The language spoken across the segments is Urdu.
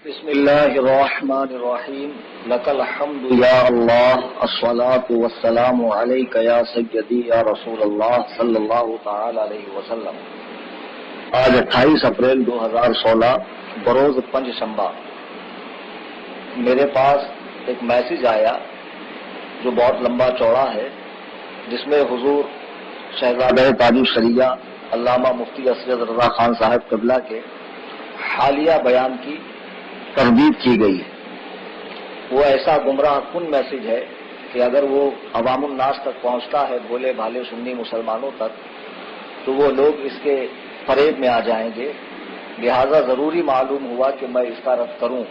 بسم اللہ الرحمن الرحیم لک الحمد یا اللہ الصلاۃ والسلام علیک یا سیدی یا رسول اللہ صلی اللہ تعالی علیہ وسلم۔ آج 28 اپریل 2016 بروز پنج شنبہ میرے پاس ایک میسج آیا جو بہت لمبا چوڑا ہے، جس میں حضور شہزادہ تاج الشریعہ علامہ مفتی اسد رضا خان صاحب قبلہ کے حالیہ بیان کی تردید کی گئی ہے۔ وہ ایسا گمراہ کن میسج ہے کہ اگر وہ عوام الناس تک پہنچتا ہے، بولے بھالے سنی مسلمانوں تک، تو وہ لوگ اس کے فریب میں آ جائیں گے، لہذا ضروری معلوم ہوا کہ میں اس کا رد کروں۔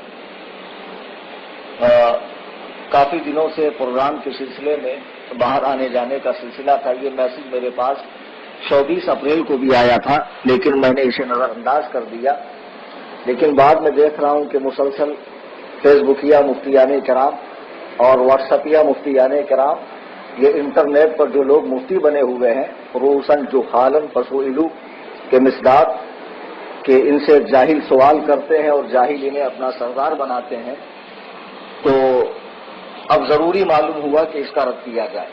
کافی دنوں سے پروگرام کے سلسلے میں باہر آنے جانے کا سلسلہ تھا۔ یہ میسج میرے پاس 24 اپریل کو بھی آیا تھا، لیکن میں نے اسے نظر انداز کر دیا۔ لیکن بعد میں دیکھ رہا ہوں کہ مسلسل فیس بکیا مفتیان کرام اور واٹس ایپیا مفتیان کرام، یہ انٹرنیٹ پر جو لوگ مفتی بنے ہوئے ہیں، رؤوساً جہالاً فسئلوا کے مصداق، کہ ان سے جاہل سوال کرتے ہیں اور جاہل انہیں اپنا سردار بناتے ہیں، تو اب ضروری معلوم ہوا کہ اس کا رد کیا جائے۔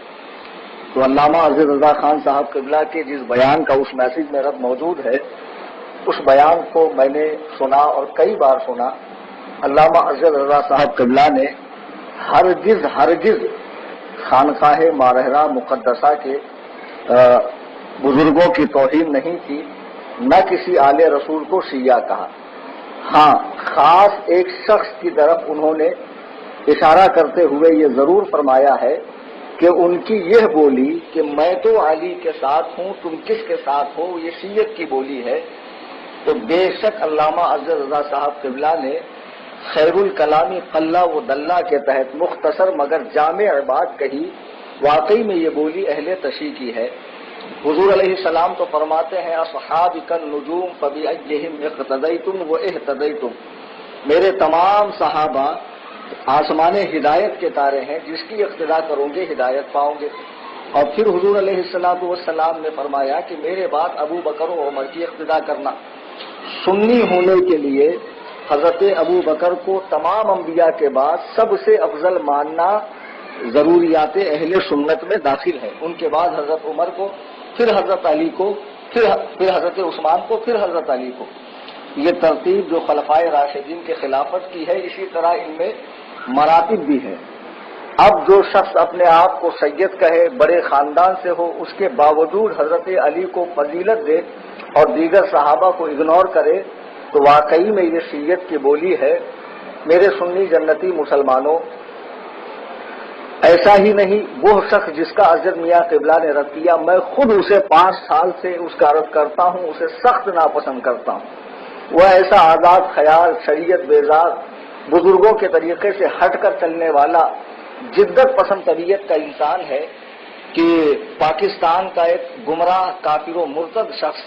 تو علامہ اسد رضا خان صاحب قبلہ کے جس بیان کا اس میسج میں رد موجود ہے، اس بیان کو میں نے سنا اور کئی بار سنا۔ علامہ اسد رضا صاحب قبلہ نے ہرگز خانقاہ مارہرہ مقدسہ کے بزرگوں کی توہین نہیں کی، نہ کسی آل رسول کو شیعہ کہا۔ ہاں، خاص ایک شخص کی طرف انہوں نے اشارہ کرتے ہوئے یہ ضرور فرمایا ہے کہ ان کی یہ بولی کہ میں تو علی کے ساتھ ہوں، تم کس کے ساتھ ہو، یہ شیعت کی بولی ہے۔ تو بے شک علامہ اسد رضا صاحب قبلہ نے خیر الکلامی قلہ و دلہ کے تحت مختصر مگر جامع بات کہی۔ واقعی میں یہ بولی اہل تشیع کی ہے۔ حضور علیہ السلام تو فرماتے ہیں اصحابک النجوم فبأیہم اقتدیتم واہتدیتم، میرے تمام صحابہ آسمان ہدایت کے تارے ہیں، جس کی اقتداء کرو گے ہدایت پاؤ گے۔ اور پھر حضور علیہ السلام نے فرمایا کہ میرے بعد ابو بکر و عمر کی اقتداء کرنا۔ سنی ہونے کے لیے حضرت ابو بکر کو تمام انبیاء کے بعد سب سے افضل ماننا ضروریات اہل سنت میں داخل ہے۔ ان کے بعد حضرت عمر کو، پھر حضرت علی کو، پھر حضرت عثمان کو، پھر حضرت علی کو۔ یہ ترتیب جو خلفائے راشدین کے خلافت کی ہے، اسی طرح ان میں مراتب بھی ہے۔ اب جو شخص اپنے آپ کو سید کہے، بڑے خاندان سے ہو، اس کے باوجود حضرت علی کو فضیلت دے اور دیگر صحابہ کو اگنور کرے، تو واقعی میں یہ شیعت کی بولی ہے۔ میرے سنی جنتی مسلمانوں، ایسا ہی نہیں، وہ شخص جس کا اسد میاں قبلہ نے رد کیا، میں خود اسے 5 سال سے اس کا رد کرتا ہوں، اسے سخت ناپسند کرتا ہوں۔ وہ ایسا آزاد خیال، شریعت بیزار، بزرگوں کے طریقے سے ہٹ کر چلنے والا، جدت پسند طبیعت کا انسان ہے کہ پاکستان کا ایک گمراہ کافر و مرتد شخص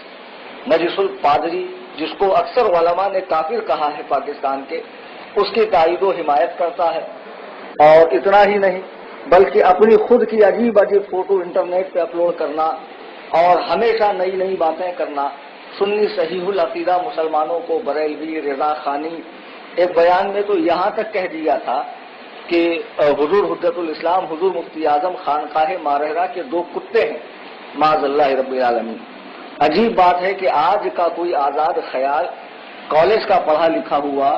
نجس الپادری، جس کو اکثر علماء نے کافر کہا ہے پاکستان کے، اس کی تائید و حمایت کرتا ہے۔ اور اتنا ہی نہیں بلکہ اپنی خود کی عجیب عجیب فوٹو انٹرنیٹ پہ اپلوڈ کرنا اور ہمیشہ نئی نئی باتیں کرنا۔ سنی صحیح العقیدہ مسلمانوں کو بریلوی، رضا خانی، ایک بیان میں تو یہاں تک کہہ دیا تھا کہ حضور حجت الاسلام، حضور مفتی اعظم خانقاہ مارہرہ کے 2 کتے ہیں، معاذ اللہ رب العالمین۔ عجیب بات ہے کہ آج کا کوئی آزاد خیال، کالج کا پڑھا لکھا ہوا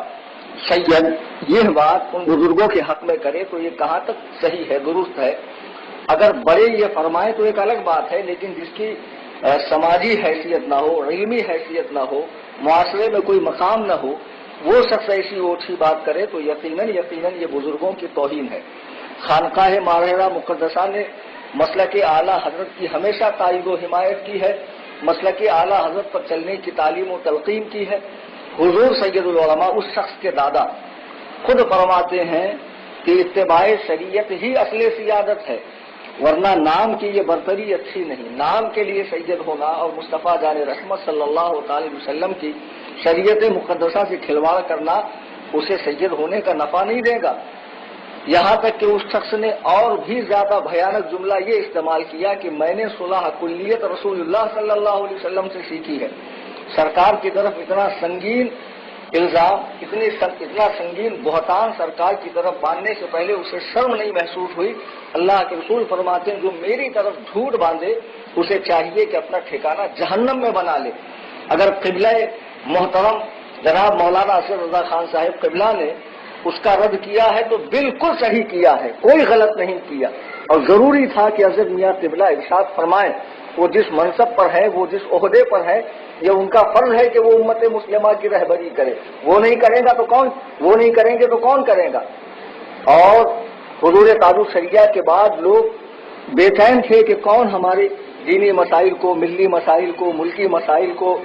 سید یہ بات ان بزرگوں کے حق میں کرے تو یہ کہاں تک صحیح ہے، درست ہے؟ اگر بڑے یہ فرمائیں تو ایک الگ بات ہے، لیکن جس کی سماجی حیثیت نہ ہو، علمی حیثیت نہ ہو، معاشرے میں کوئی مقام نہ ہو، وہ شخص ایسی اوچھی بات کرے تو یقیناً یہ بزرگوں کی توہین ہے۔ خانقاہ مارہرہ مقدسہ نے مسلک اعلیٰ حضرت کی ہمیشہ تائید و حمایت کی ہے، مسلک اعلیٰ حضرت پر چلنے کی تعلیم و تلقین کی ہے۔ حضور سید العلماء، اس شخص کے دادا، خود فرماتے ہیں کہ اتباع شریعت ہی اصل سیادت ہے، ورنہ نام کی یہ برتری اچھی نہیں۔ نام کے لیے سید ہونا اور مصطفیٰ جان رحمت صلی اللہ تعالی وسلم کی شریعت مقدسہ سے کھلواڑ کرنا اسے سید ہونے کا نفع نہیں دے گا۔ یہاں تک کہ اس شخص نے اور بھی زیادہ بھیانک جملہ یہ استعمال کیا کہ میں نے صلح کلیت رسول اللہ صلی اللہ علیہ وسلم سے سیکھی ہے۔ سرکار کی طرف اتنا سنگین الزام اتنا سنگین بہتان سرکار کی طرف باندھنے سے پہلے اسے شرم نہیں محسوس ہوئی؟ اللہ کے رسول فرماتے ہیں جو میری طرف جھوٹ باندھے اسے چاہیے کہ اپنا ٹھکانہ جہنم میں بنا لے۔ اگر قبلہ محترم جناب مولانا اسد رضا خان صاحب قبلہ نے اس کا رد کیا ہے تو بالکل صحیح کیا ہے، کوئی غلط نہیں کیا، اور ضروری تھا کہ حضرت میاں قبلہ ارشاد فرمائیں وہ جس منصب پر ہے، وہ جس عہدے پر ہے، یہ ان کا فرض ہے کہ وہ امت مسلمہ کی رہبری کرے۔ وہ نہیں کرے گا تو کون، وہ نہیں کریں گے تو کون کرے گا؟ اور حضور تاج الشریعہ کے بعد لوگ بے چین تھے کہ کون ہمارے دینی مسائل کو، ملی مسائل کو، ملکی مسائل کو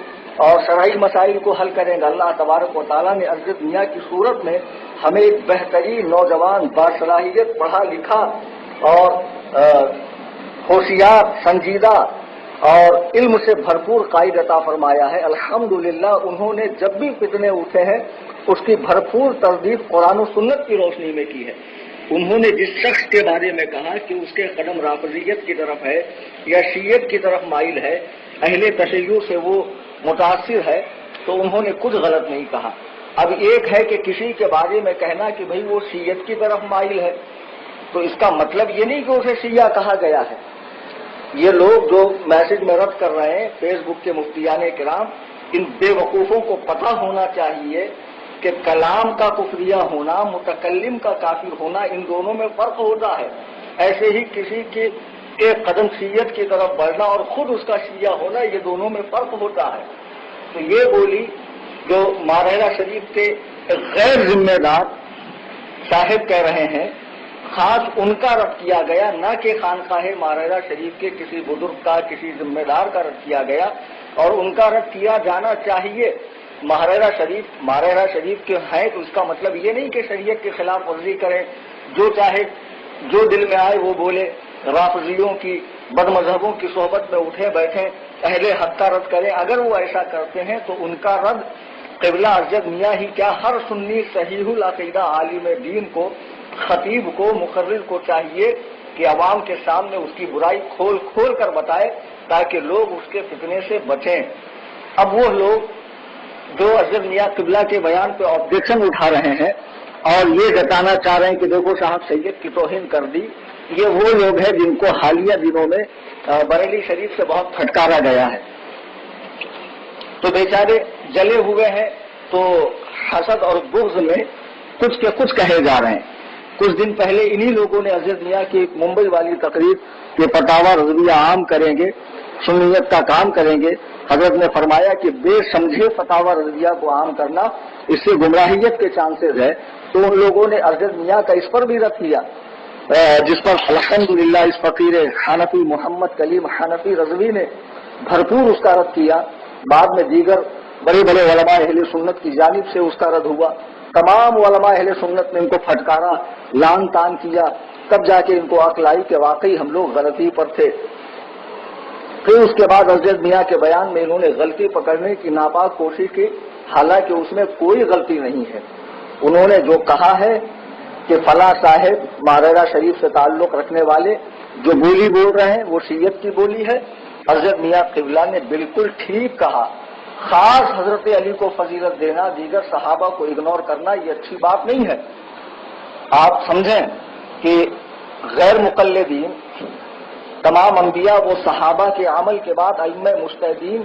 اور شرعی مسائل کو حل کریں گا۔ اللہ تبارک و تعالیٰ نے حضرت میاں کی صورت میں ہمیں ایک بہترین نوجوان باصلاحیت پڑھا لکھا اور ہوشیار، سنجیدہ اور علم سے بھرپور قائد عطا فرمایا ہے۔ الحمدللہ انہوں نے جب بھی فتنے اٹھے ہیں اس کی بھرپور تردید قرآن و سنت کی روشنی میں کی ہے۔ انہوں نے جس شخص کے بارے میں کہا کہ اس کے قدم رافضیت کی طرف ہے یا شیعت کی طرف مائل ہے، اہل تشیع سے وہ متاثر ہے، تو انہوں نے کچھ غلط نہیں کہا۔ اب ایک ہے کہ کسی کے بارے میں کہنا کہ بھئی وہ شیعت کی طرف مائل ہے، تو اس کا مطلب یہ نہیں کہ اسے شیعہ کہا گیا ہے۔ یہ لوگ جو میسج میں رد کر رہے ہیں فیس بک کے مفتیان کرام، ان بے وقوفوں کو پتہ ہونا چاہیے کہ کلام کا کفریہ ہونا، متکلم کا کافر ہونا، ان دونوں میں فرق ہوتا ہے۔ ایسے ہی کسی کے قدم شیعت کی طرف بڑھنا اور خود اس کا شیعہ ہونا، یہ دونوں میں فرق ہوتا ہے۔ تو یہ بولی جو ماہرہ شریف کے غیر ذمہ دار صاحب کہہ رہے ہیں، خاص ان کا رد کیا گیا، نہ کہ خانقاہ ماہرہ شریف کے کسی بزرگ کا، کسی ذمہ دار کا رد کیا گیا، اور ان کا رد کیا جانا چاہیے۔ ماہرہ شریف کے ہیں تو اس کا مطلب یہ نہیں کہ شریعت کے خلاف ورزی کریں، جو چاہے جو دل میں آئے وہ بولے، رافضیوں کی، بد مذہبوں کی صحبت میں اٹھے بیٹھیں، اہل حق کا رد کریں۔ اگر وہ ایسا کرتے ہیں تو ان کا رد قبلہ ارشد میاں ہی کیا، ہر سنی صحیح العقیدہ عالم دین کو، خطیب کو، مقرر کو چاہیے کہ عوام کے سامنے اس کی برائی کھول کھول کر بتائے تاکہ لوگ اس کے فتنے سے بچیں۔ اب وہ لوگ جو حضرت میاں قبلہ کے بیان پہ آبجیکشن اٹھا رہے ہیں اور یہ جتانا چاہ رہے ہیں کہ دیکھو صاحب سید کی توہین کر دی، یہ وہ لوگ ہیں جن کو حالیہ دنوں میں بریلی شریف سے بہت پھٹکارا گیا ہے، تو بیچارے جلے ہوئے ہیں، تو حسد اور بغض میں کچھ کے کچھ کہے جا رہے ہیں۔ کچھ دن پہلے انہی لوگوں نے حضرت میاں کی ایک ممبئی والی تقریر کہ فتاوی رضویہ عام کریں گے، سنیت کا کام کریں گے، حضرت نے فرمایا کہ بے سمجھے فتاوی رضویہ کو عام کرنا، اس سے گمراہیت کے چانسز ہے۔ تو ان لوگوں نے حضرت میاں کا اس پر بھی رد کیا، جس پر الحمدللہ اس فقیر حنفی محمد کلیم حنفی رضوی نے بھرپور اس کا رد کیا۔ بعد میں دیگر بڑے بڑے علماء اہل سنت کی جانب سے اس کا رد ہوا، تمام علماء اہل سنت نے ان کو پھٹکارا، لان تان کیا، تب جا کے ان کو عقل آئی کہ واقعی ہم لوگ غلطی پر تھے۔ پھر اس کے بعد حضرت میاں کے بیان میں انہوں نے غلطی پکڑنے کی ناپاک کوشش کی، حالانکہ اس میں کوئی غلطی نہیں ہے۔ انہوں نے جو کہا ہے کہ فلاں صاحب ماہرہ شریف سے تعلق رکھنے والے جو بولی بول رہے ہیں وہ شیعت کی بولی ہے، حضرت میاں قبلہ نے بالکل ٹھیک کہا۔ خاص حضرت علی کو فضیلت دینا، دیگر صحابہ کو اگنور کرنا، یہ اچھی بات نہیں ہے۔ آپ سمجھیں کہ غیر مقلدین، تمام انبیاء وہ صحابہ کے عمل کے بعد ائمہ مجتہدین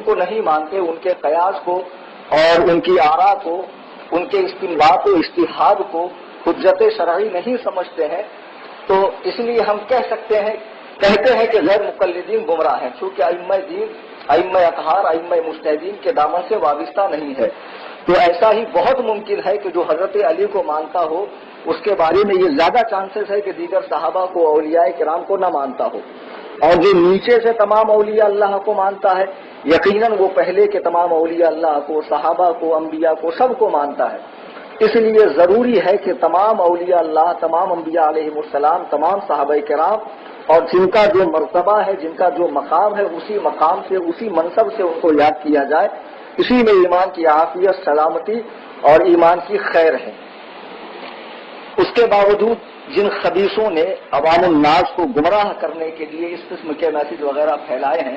کو نہیں مانتے، ان کے قیاس کو اور ان کی آراء کو، ان کے استنباط و اجتہاد کو حجت شرعی نہیں سمجھتے ہیں، تو اس لیے ہم کہتے ہیں کہ غیر مقلدین گمراہ ہیں، چونکہ ائمہ دین، ائمہ اطہار، ائمہ مجتہدین کے دامن سے وابستہ نہیں ہے۔ تو ایسا ہی بہت ممکن ہے کہ جو حضرت علی کو مانتا ہو اس کے بارے میں یہ زیادہ چانسز ہے کہ دیگر صحابہ کو، اولیاء کرام کو نہ مانتا ہو، اور جو نیچے سے تمام اولیاء اللہ کو مانتا ہے یقیناً وہ پہلے کے تمام اولیاء اللہ کو، صحابہ کو، انبیاء کو، سب کو مانتا ہے۔ اس لیے ضروری ہے کہ تمام اولیاء اللہ، تمام انبیاء علیہم السلام، تمام صحابہ کرام، اور جن کا جو مرتبہ ہے، جن کا جو مقام ہے، اسی مقام سے، اسی منصب سے ان کو یاد کیا جائے۔ اسی میں ایمان کی عافیت، سلامتی اور ایمان کی خیر ہے۔ اس کے باوجود جن خبیثوں نے عوام الناس کو گمراہ کرنے کے لیے اس قسم کے میسج وغیرہ پھیلائے ہیں،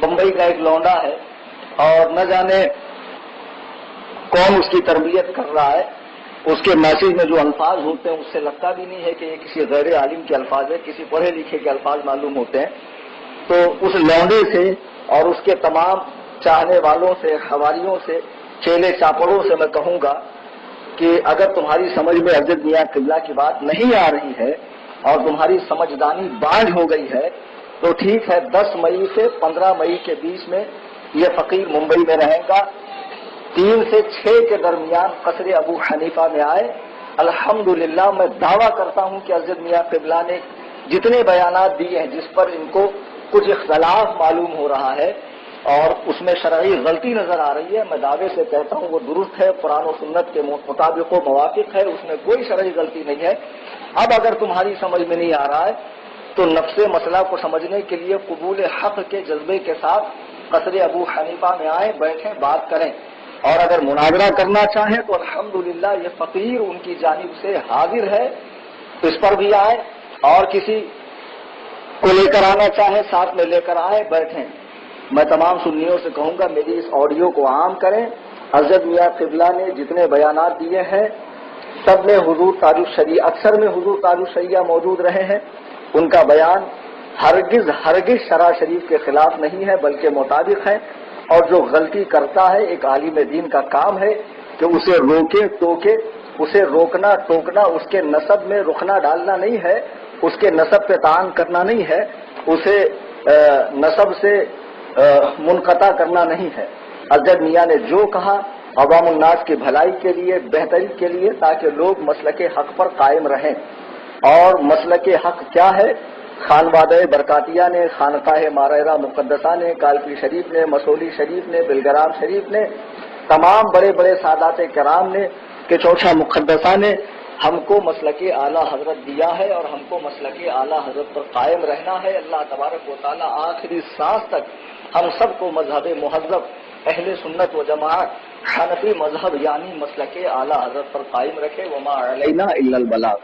بمبئی کا ایک لونڈا ہے اور نہ جانے کون اس کی تربیت کر رہا ہے. اس کے میسج میں جو الفاظ ہوتے ہیں اس سے لگتا بھی نہیں ہے کہ یہ کسی غیر عالم کے الفاظ ہے، کسی پڑھے لکھے کے الفاظ معلوم ہوتے ہیں. تو اس لونڈے سے اور اس کے تمام چاہنے والوں سے، حواریوں سے، چیلے چاپڑوں سے میں کہوں گا کہ اگر تمہاری سمجھ میں حضرت میاں قبلہ کی بات نہیں آ رہی ہے اور تمہاری سمجھدانی بانجھ ہو گئی ہے تو ٹھیک ہے، 10 مئی سے 15 مئی کے بیچ میں یہ فقیر ممبئی میں رہے گا. 3 سے 6 کے درمیان قصر ابو حنیفہ میں آئے. الحمدللہ میں دعویٰ کرتا ہوں کہ حضرت میاں قبلہ نے جتنے بیانات دیے ہیں جس پر ان کو کچھ اختلاف معلوم ہو رہا ہے اور اس میں شرعی غلطی نظر آ رہی ہے، میں دعوے سے کہتا ہوں وہ درست ہے، قرآن و سنت کے مطابق و موافق ہے، اس میں کوئی شرعی غلطی نہیں ہے. اب اگر تمہاری سمجھ میں نہیں آ رہا ہے تو نفس مسئلہ کو سمجھنے کے لیے قبول حق کے جذبے کے ساتھ قصر ابو حنیفہ میں آئیں، بیٹھیں، بات کریں. اور اگر مناظرہ کرنا چاہیں تو الحمدللہ یہ فقیر ان کی جانب سے حاضر ہے، اس پر بھی آئے. اور کسی کو لے کر آنا چاہیں ساتھ میں لے کر آئے، بیٹھیں. میں تمام سنیوں سے کہوں گا میری اس آڈیو کو عام کریں. حضرت میاں قبلہ نے جتنے بیانات دیے ہیں سب میں حضور تاج الشریعہ، اکثر میں حضور تاج الشریعہ موجود رہے ہیں. ان کا بیان ہرگز شرع شریف کے خلاف نہیں ہے بلکہ مطابق ہے. اور جو غلطی کرتا ہے ایک عالم دین کا کام ہے کہ اسے روکے ٹوکے. اسے روکنا ٹوکنا اس کے نسب میں رخنا ڈالنا نہیں ہے، اس کے نسب پہ تعان کرنا نہیں ہے، اسے نسب سے منقطع کرنا نہیں ہے. حضرت میاں نے جو کہا عوام الناس کی بھلائی کے لیے، بہتری کے لیے، تاکہ لوگ مسلک حق پر قائم رہیں. اور مسلک حق کیا ہے؟ خانوادہ برکاتیہ نے، خانقاہ مارہرہ مقدسہ نے، کالکی شریف نے، مسولی شریف نے، بلگرام شریف نے، تمام بڑے بڑے سادات کرام نے کہ چوچھا مقدسہ نے ہم کو مسلک اعلیٰ حضرت دیا ہے اور ہم کو مسلک اعلیٰ حضرت پر قائم رہنا ہے. اللہ تبارک و تعالیٰ آخری سانس تک ہم سب کو مذہب مہذب اہل سنت و جماعت حنفی مذہب یعنی مسلک اعلیٰ حضرت پر قائم رکھے. وما علینا الا البلاغ.